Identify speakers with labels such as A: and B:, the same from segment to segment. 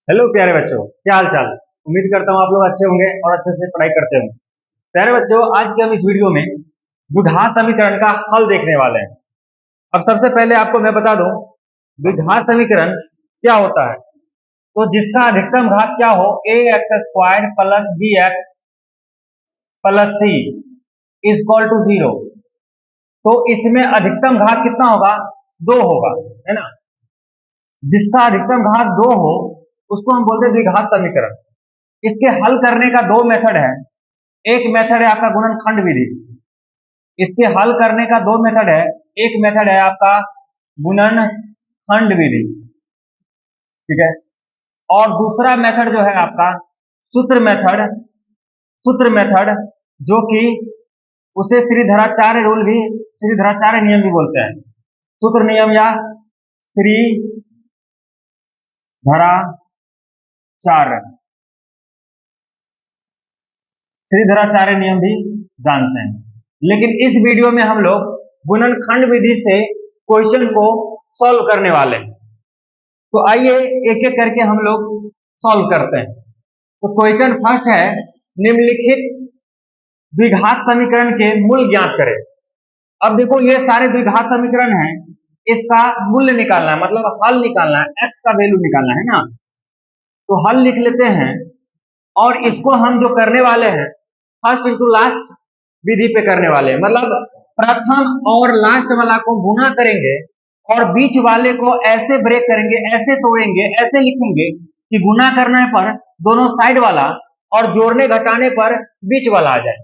A: Hello प्यारे बच्चों, क्या हाल चाल। उम्मीद करता हूँ आप लोग अच्छे होंगे और अच्छे से पढ़ाई करते होंगे। प्यारे बच्चों, आज के हम इस वीडियो में द्विघात समीकरण का हल देखने वाले हैं। अब सबसे पहले आपको मैं बता दूं द्विघात समीकरण क्या होता है। तो जिसका अधिकतम घात क्या हो A X square plus B X plus C is equal to 0, तो इसमें अधिकतम घात कितना होगा? 2 होगा, है ना। जिसका अधिकतम घात 2 हो उसको हम बोलते हैं द्विघात समीकरण। इसके हल करने का दो मेथड है। एक मेथड है आपका गुणनखंड विधि। इसके हल करने का दो मेथड है। एक मेथड है आपका गुणनखंड विधि, ठीक है। और दूसरा मेथड जो है आपका सूत्र मेथड। सूत्र मेथड जो कि उसे श्रीधराचार्य रूल भी, श्रीधराचार्य नियम भी बोलते हैं। सूत्र नियम या श्रीधराचार्य श्रीधराचार्य नियम भी जानते हैं। लेकिन इस वीडियो में हम लोग गुणनखंड विधि से क्वेश्चन को सॉल्व करने वाले हैं। तो आइए एक एक करके हम लोग सॉल्व करते हैं। तो क्वेश्चन फर्स्ट है, निम्नलिखित द्विघात समीकरण के मूल ज्ञात करें। अब देखो ये सारे द्विघात समीकरण हैं, इसका मूल्य निकालना है, मतलब हल निकालना है, एक्स का वैल्यू निकालना है ना। तो हल लिख लेते हैं और इसको हम जो करने वाले हैं फर्स्ट इंटू लास्ट विधि पे करने वाले हैं। मतलब प्रथम और लास्ट वाला को गुना करेंगे और बीच वाले को ऐसे ब्रेक करेंगे, ऐसे तोड़ेंगे, ऐसे लिखेंगे कि गुना करने पर दोनों साइड वाला और जोड़ने घटाने पर बीच वाला आ जाए।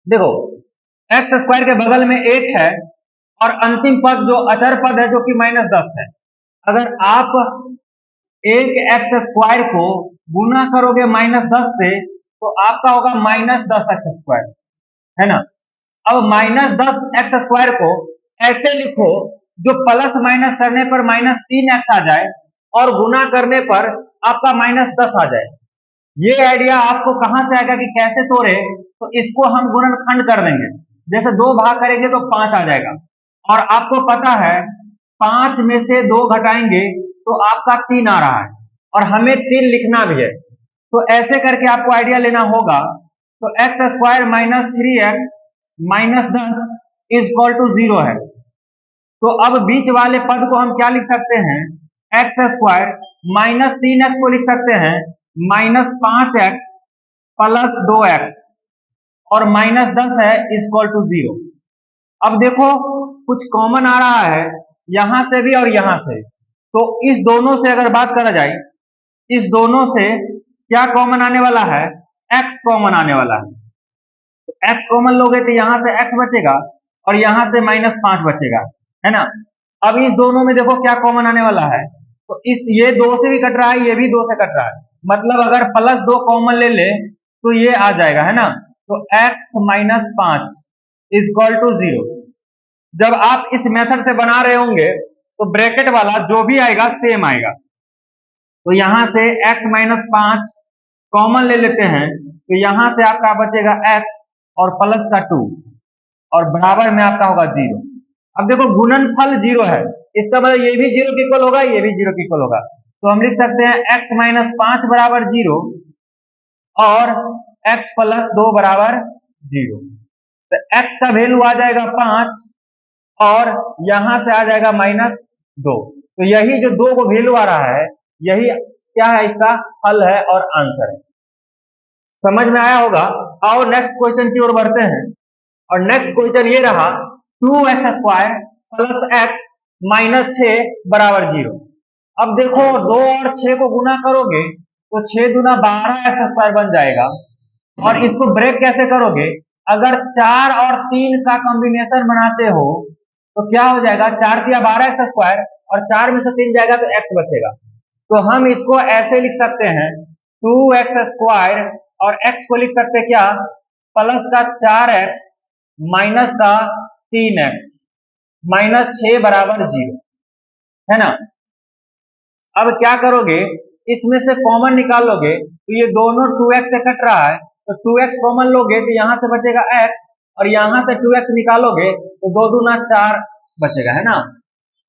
A: देखो एक्स स्क्वायर के बगल में 1 है और अंतिम पद जो अचर पद है जो कि -10 है। अगर आप एक एक्स स्क्वायर को गुना करोगे -10 से तो आपका होगा -10 एक्स स्क्वायर, है ना। अब -10 एक्स स्क्वायर को ऐसे लिखो जो प्लस माइनस करने पर -3 एक्स आ जाए और गुना करने पर आपका -10 आ जाए। ये आइडिया आपको कहां से आएगा कि कैसे तोड़े? तो इसको हम गुणनखंड कर देंगे। जैसे 2 भाग करेंगे तो 5 आ जाएगा और आपको पता है 5 में से 2 घटाएंगे तो आपका 3 आ रहा है और हमें 3 लिखना भी है। तो ऐसे करके आपको आइडिया लेना होगा। तो x square -3x -10 is equal to 0 है। तो अब बीच वाले पद को हम क्या लिख सकते हैं? एक्स स्क्वायर -3x को लिख सकते हैं -5x प्लस 2x और -10 है इक्वल टू 0। अब देखो कुछ कॉमन आ रहा है यहां से भी और यहां से, तो इस दोनों से अगर बात करा जाए, इस दोनों से क्या कॉमन आने वाला है? x कॉमन आने वाला है। तो x कॉमन लोगे तो यहां से x बचेगा और यहां से -5 बचेगा, है ना। अब इस दोनों में देखो क्या कॉमन आने वाला है। तो इस ये 2 से भी कट रहा है, ये भी 2 से कट रहा है, मतलब अगर +2 कॉमन ले ले तो ये आ जाएगा, है ना। तो x -5 इज इक्वल टू 0। जब आप इस मेथड से बना रहे होंगे तो ब्रैकेट वाला जो भी आएगा सेम आएगा। तो यहां से x -5 कॉमन ले लेते हैं तो यहां से आपका बचेगा x और प्लस का 2 और बराबर में आपका होगा 0। अब देखो गुणनफल 0 है, इसका मतलब ये भी 0 के इक्वल होगा, ये भी 0 के इक्वल होगा। तो हम लिख सकते हैं x -5 बराबर 0 और x प्लस 2 बराबर 0। तो x का वैल्यू आ जाएगा 5 और यहां से आ जाएगा -2। तो यही जो 2 को वैल्यू आ रहा है यही क्या है? इसका हल है और आंसर है। समझ में आया होगा। आओ नेक्स्ट क्वेश्चन की ओर बढ़ते हैं और नेक्स्ट क्वेश्चन ये रहा 2x² प्लस x -6 बराबर 0। अब देखो 2 और 6 को गुना करोगे तो 6 दूना 12x² बन जाएगा। और इसको ब्रेक कैसे करोगे? अगर 4 और 3 का कॉम्बिनेशन बनाते हो तो क्या हो जाएगा? 4 तिया 12x² और 4 में से 3 जाएगा तो x बचेगा। तो हम इसको ऐसे लिख सकते हैं 2x² और x को लिख सकते क्या? प्लस का 4x माइनस का 3x -6 बराबर 0, है ना। अब क्या करोगे? इसमें से कॉमन निकालोगे तो ये दोनों 2x से कट रहा है तो 2x कॉमन लोगे तो यहां से बचेगा x और यहां से 2x निकालोगे तो 2 दूना 4 बचेगा, है ना।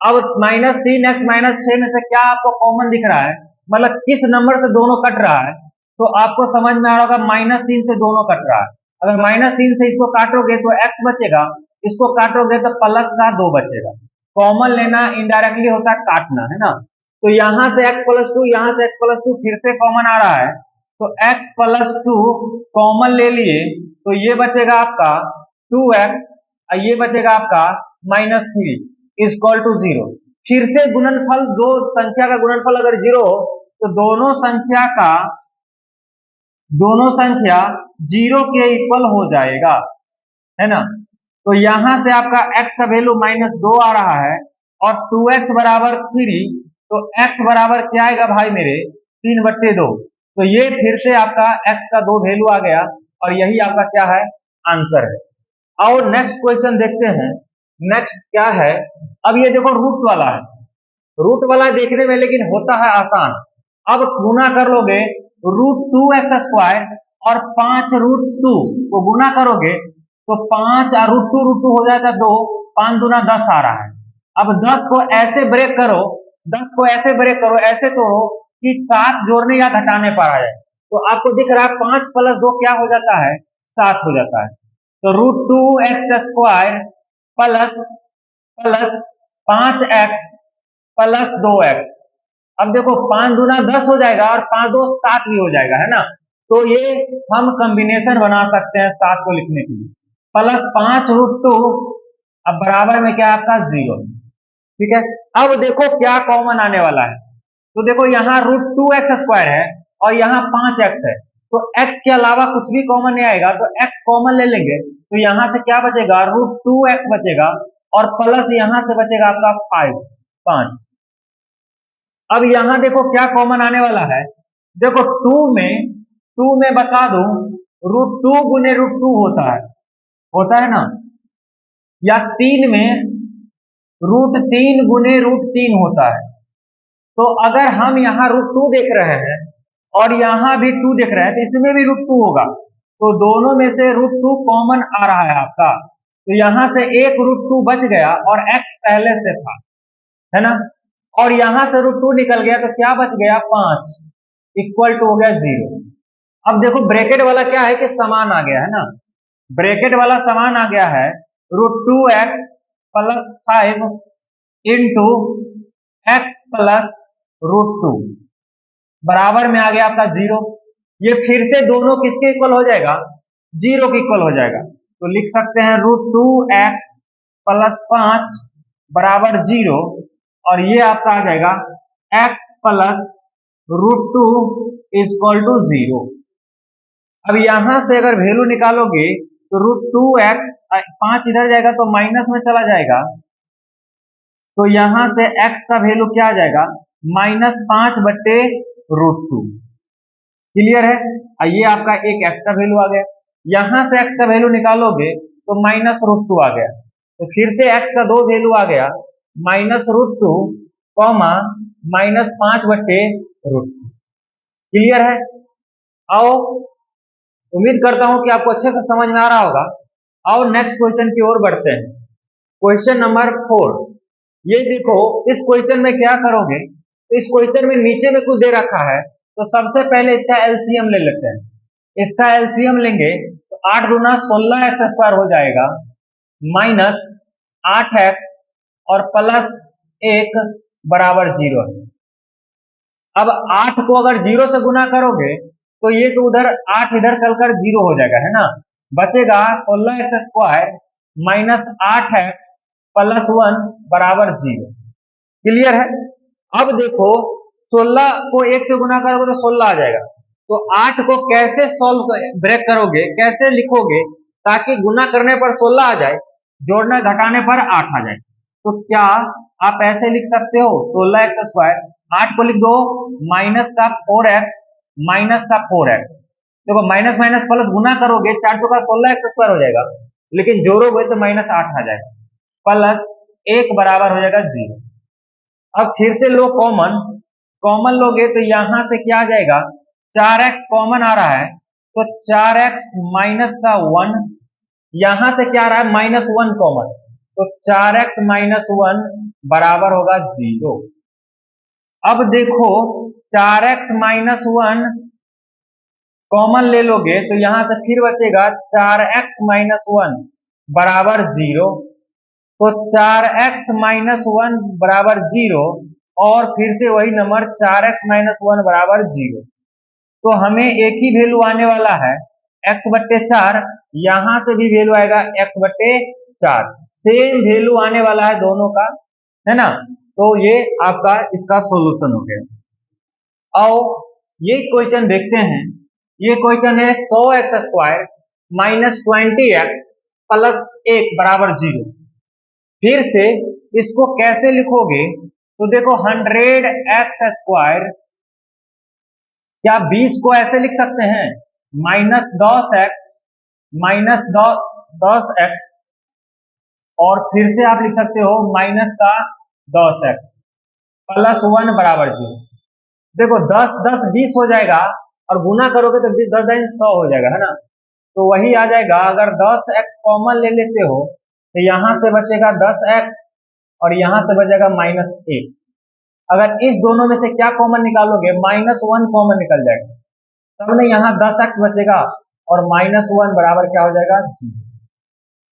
A: अब -3x -6 में से क्या आपको कॉमन दिख रहा है? मतलब किस नंबर से दोनों कट रहा है, तो आपको समझ में आ रहा होगा -3 से दोनों कट रहा है। अगर -3 से इसको काटोगे तो x बचेगा, इसको काटोगे तो प्लस का 2 बचेगा। कॉमन लेना इनडायरेक्टली होता है काटना, है ना। तो यहाँ से x+2, यहाँ से x+2 फिर से कॉमन आ रहा है, तो x+2 कॉमन ले लिए तो ये बचेगा आपका 2x और ये बचेगा आपका -3 इक्वल टू 0। फिर से गुणनफल, दो संख्या का गुणनफल अगर 0 हो तो दोनों संख्या 0 के इक्वल हो जाएगा, है ना। तो यहां से आपका x का वैल्यू -2 आ रहा है और 2x बराबर 3, तो x बराबर क्या आएगा भाई मेरे 3/2। तो ये फिर से आपका x का 2 वैल्यू आ गया और यही आपका क्या है आंसर है। और नेक्स्ट क्वेश्चन देखते हैं। नेक्स्ट क्या है, अब ये देखो रूट वाला है, रूट वाला देखने में लेकिन होता है आसान। अब गुना कर लोगे √2x² और 5√2 को गुना करोगे तो 5 और √2 हो जाएगा 2, 5 दूना 10 आ रहा है। अब 10 को ऐसे ब्रेक करो, 10 को ऐसे ब्रेक करो, ऐसे तोड़ो कि 7 जोड़ने या घटाने पर आ जाए। तो आपको दिख रहा है 5 + 2 क्या हो जाता है 7 हो जाता है। तो √2x² plus 5x plus 2x। अब देखो 5 दूना 10 हो जाएगा और 5 2 7 भी हो जाएगा, है ना। तो ये हम कॉम्बिनेशन बना सकते हैं 7 को लिखने के लिए। प्लस 5√2 अब बराबर में क्या आपका 0, ठीक है। अब देखो क्या कॉमन आने वाला है, तो देखो यहाँ √2x² है और यहाँ 5x है, तो x के अलावा कुछ भी कॉमन नहीं आएगा, तो x कॉमन ले लेंगे तो यहाँ से क्या बचेगा √2x बचेगा और प्लस यहाँ से बचेगा आपका 5। अब यहां देखो क्या कॉमन आने वाला है, देखो 2 में बता दूं √2 गुने √2 होता है ना, या 3 में √3 गुने √3 होता है। तो अगर हम यहाँ √2 देख रहे हैं और यहाँ भी 2 देख रहे हैं तो इसमें भी √2 होगा, तो दोनों में से √2 कॉमन आ रहा है आपका, तो यहां से एक √2 बच गया और x पहले से था, है ना। और यहां से √2 निकल गया तो क्या बच गया 5 इक्वल टू हो गया 0। अब देखो ब्रैकेट वाला क्या है कि समान आ गया, है ना। ब्रैकेट वाला समान आ गया है √2x plus 5 into x plus √2 बराबर में आ गया आपका 0। ये फिर से दोनों किसके इक्वल हो जाएगा 0 के इक्वल हो जाएगा, तो लिख सकते हैं √2x प्लस 5 बराबर 0 और ये आपका आ जाएगा x प्लस √2 इक्वल टू 0। अब यहां से अगर वैल्यू निकालोगे तो √2x 5 इधर जाएगा तो माइनस में चला जाएगा, तो यहां से x का वैल्यू क्या आ जाएगा -5/√2। क्लियर है। ये आपका एक x का वैल्यू आ गया, यहां से x का वैल्यू निकालोगे तो -√2 आ गया, तो फिर से x का 2 वैल्यू आ गया -√2 -5/√2। क्लियर है। आओ उम्मीद करता हूं कि आपको अच्छे से समझ में आ रहा होगा। आओ नेक्स्ट क्वेश्चन की ओर बढ़ते हैं। Question number 4। ये देखो इस क्वेश्चन में क्या करोगे, तो इस क्वेश्चन में नीचे में कुछ दे रखा है, तो सबसे पहले इसका एलसीएम ले लेते हैं। इसका एलसीएम लेंगे तो 8 दूना 16x² हो जाएगा माइनस 8x और प्लस 1 बराबर 0 है। अब 8 को अगर 0 से गुना करोगे तो ये तो उधर 8 इधर चलकर 0 हो जाएगा, है ना। बचेगा 16x² माइनस 8x प्लस 1 बराबर 0। क्लियर है। अब देखो 16 को 1 से गुना करोगे तो 16 आ जाएगा, तो 8 को कैसे सॉल्व ब्रेक करोगे, कैसे लिखोगे ताकि गुना करने पर 16 आ जाए, जोड़ना घटाने पर 8 आ जाए। तो क्या आप ऐसे लिख सकते हो 16x², 8 को लिख दो माइनस का 4x माइनस का 4x। देखो माइनस माइनस प्लस गुना करोगे 4 चौका 16x² हो जाएगा, लेकिन जोड़ोगे तो -8 आ जाएगा, प्लस 1 बराबर हो जाएगा 0। अब फिर से लो कॉमन लोगे तो यहां से क्या आ जाएगा 4x कॉमन आ रहा है, तो 4x माइनस का 1, यहां से क्या आ रहा है -1 कॉमन, तो 4x - 1 बराबर होगा 0। अब देखो 4x माइनस 1 कॉमन ले लोगे तो यहां से फिर बचेगा 4x माइनस 1 बराबर 0। तो 4x माइनस 1 बराबर 0 और फिर से वही नंबर 4x माइनस 1 बराबर 0। तो हमें एक ही वैल्यू आने वाला है x बट्टे 4, यहां से भी वैल्यू आएगा x बट्टे 4, सेम वैल्यू आने वाला है दोनों का, है ना। तो ये आपका इसका सॉल्यूशन हो गया। आओ ये क्वेश्चन देखते हैं। ये क्वेश्चन है 100x square minus 20x plus 1 बराबर 0। फिर से इसको कैसे लिखोगे तो देखो 100x स्क्वायर, क्या 20 को ऐसे लिख सकते हैं माइनस 10x माइनस 10x और फिर से आप लिख सकते हो माइनस का 10x प्लस 1 बराबर 0। देखो 10 10 20 हो जाएगा और गुना करोगे तो 10 10 100 हो जाएगा, है ना। तो वही आ जाएगा। अगर 10x कॉमन ले लेते हो तो यहां से बचेगा 10x और यहां से बचेगा माइनस 1। अगर इस दोनों में से क्या कॉमन निकालोगे, माइनस 1 कॉमन निकल जाएगा, तब ना यहाँ 10x बचेगा और माइनस 1 बराबर क्या हो जाएगा 0।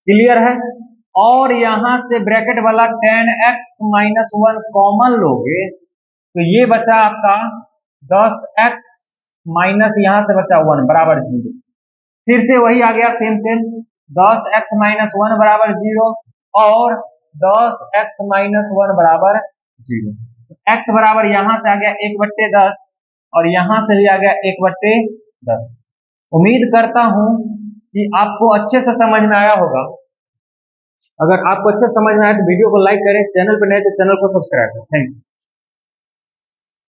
A: क्लियर है। और यहां से ब्रैकेट वाला 10x माइनस 1 कॉमन लोगे तो ये बचा आपका 10x माइनस यहां से बचा 1 बराबर 0। फिर से वही आ गया सेम सेम, 10x माइनस 1 बराबर 0 और 10x माइनस 1 बराबर 0। x बराबर यहां से आ गया 1 बट्टे 10 और यहां से भी आ गया 1 बट्टे 10। उम्मीद करता हूं कि आपको अच्छे से समझ में आया होगा। अगर आपको अच्छे से समझ में आया तो वीडियो को लाइक करें, चैनल पर नए तो चैनल को सब्सक्राइब करें। Thank you.